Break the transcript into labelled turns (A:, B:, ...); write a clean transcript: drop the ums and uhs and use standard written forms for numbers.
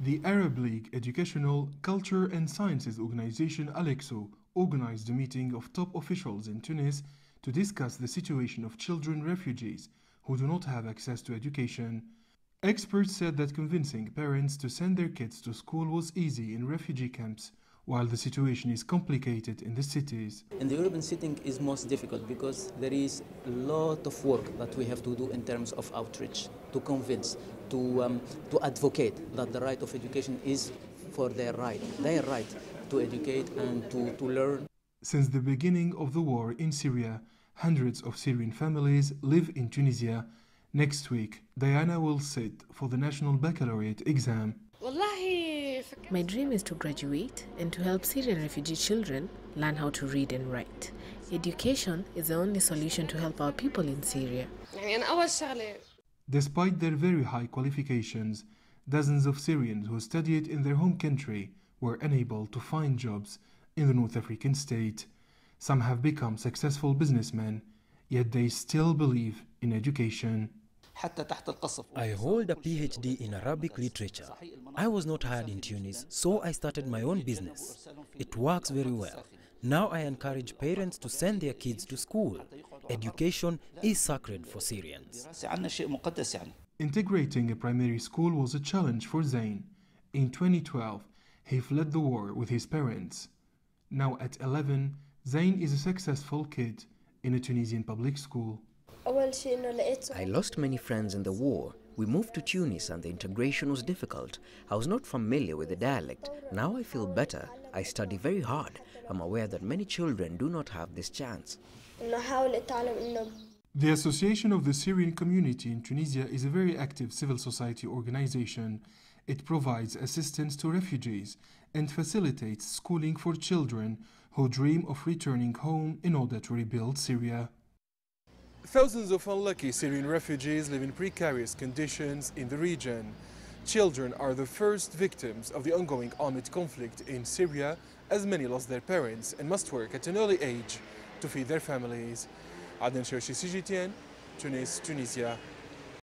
A: The Arab League Educational, Culture and Sciences Organization Alexo organized a meeting of top officials in Tunis to discuss the situation of children refugees who do not have access to education. Experts said that convincing parents to send their kids to school was easy in refugee camps, while the situation is complicated in the cities.
B: In the urban setting is most difficult because there is a lot of work that we have to do in terms of outreach, to convince, to advocate that the right of education is for their right to educate and to learn.
A: Since the beginning of the war in Syria, hundreds of Syrian families live in Tunisia. Next week, Diana will sit for the National Baccalaureate exam.
C: My dream is to graduate and to help Syrian refugee children learn how to read and write. Education is the only solution to help our people in Syria.
A: Despite their very high qualifications, dozens of Syrians who studied in their home country were unable to find jobs in the North African state. Some have become successful businessmen, yet they still believe in education.
D: I hold a PhD in Arabic literature. I was not hired in Tunis, so I started my own business. It works very well. Now I encourage parents to send their kids to school. Education is sacred for Syrians.
A: Integrating a primary school was a challenge for Zain. In 2012, he fled the war with his parents. Now at 11, Zain is a successful kid in a Tunisian public school.
E: I lost many friends in the war. We moved to Tunis and the integration was difficult. I was not familiar with the dialect. Now I feel better. I study very hard. I'm aware that many children do not have this chance.
A: The Association of the Syrian Community in Tunisia is a very active civil society organization. It provides assistance to refugees and facilitates schooling for children who dream of returning home in order to rebuild Syria. Thousands of unlucky Syrian refugees live in precarious conditions in the region. Children are the first victims of the ongoing armed conflict in Syria, as many lost their parents and must work at an early age to feed their families. Adnan Shoshi, CGTN, Tunis, Tunisia.